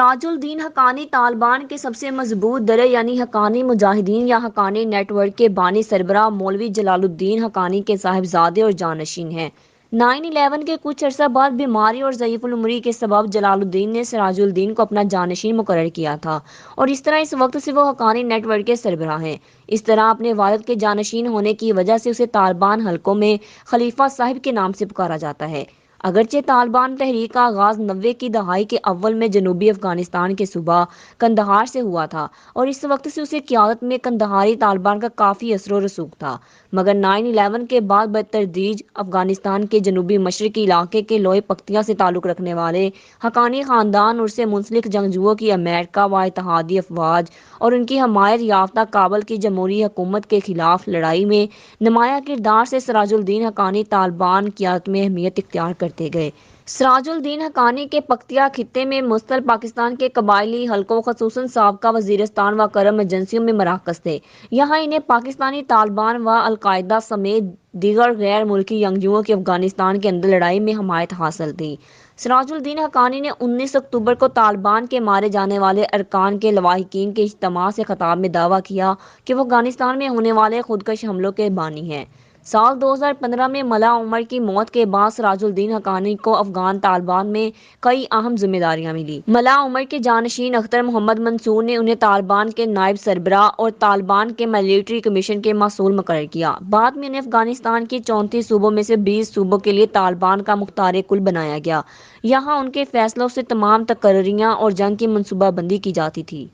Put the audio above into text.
تاج الدین حقانی طالبان کے سب سے مضبوط درے یعنی حقانی مجاہدین یا حقانی نیٹ ورک کے بانی سربراہ مولوی جلال الدین حقانی کے صاحبزادے اور جانشین ہیں۔ 9/11 کے کچھ عرصہ بعد بیماری اور ضعیف العمری کے سبب جلال الدین نے سراج الدین کو اپنا جانشین مقرر کیا تھا اور اس طرح اس وقت سے وہ حقانی نیٹ ورک کے سربراہ ہیں۔ اس طرح اپنے والد کے جانشین ہونے کی وجہ سے اسے طالبان حلقوں میں خلیفہ صاحب کے نام سے پکارا جاتا ہے۔ اگرچہ طالبان تحریک کا آغاز 90 کی دہائی کے اول میں جنوبی افغانستان کے صوبہ قندھار سے ہوا تھا اور اس وقت سے اسے قیادت میں قندھاری طالبان کا کافی اثر و رسوخ تھا، مگر 9/11 کے بعد بتدریج افغانستان کے جنوبی مشرقی علاقے کے لوئے پختیا سے تعلق رکھنے والے حقانی خاندان اور اس سے منسلک جنگجوؤں کی امریکہ و اتحادی افواج اور ان کی حمایت یافتہ کابل کی جمہوری حکومت کے خلاف لڑائی میں نمایاں کردار سے سراج الدین حقانی طالبان قیادت میں اہمیت اختیار کرتے گئے۔ سراج الدین حقانی کے پختیا خطے میں مشتل پاکستان کے قبائلی حلقوں خصوصاً سابقہ وزیرستان و کرم ایجنسیوں میں مراکز تھے۔ یہاں انہیں پاکستانی طالبان و القاعدہ سمیت دیگر غیر ملکی جنگجوؤں کی افغانستان کے اندر لڑائی میں حمایت حاصل تھی۔ سراج الدین حقانی نے 19 اکتوبر کو طالبان کے مارے جانے والے ارکان کے لواحقین کے اجتماع سے خطاب میں دعویٰ کیا کہ وہ افغانستان میں ہونے والے خودکش حملوں کے بانی ہیں۔ سال 2015 میں ملا عمر کی موت کے بعد سراج الدین حقانی کو افغان طالبان میں کئی اہم ذمہ داریاں ملی۔ ملا عمر کے جانشین اختر محمد منصور نے انہیں طالبان کے نائب سربراہ اور طالبان کے ملٹری کمیشن کے مسئول مقرر کیا۔ بعد میں انہیں افغانستان کے 34 صوبوں میں سے 20 صوبوں کے لیے طالبان کا مختار کل بنایا گیا۔ یہاں ان کے فیصلوں سے تمام تقرریاں اور جنگ کی منصوبہ بندی کی جاتی تھی۔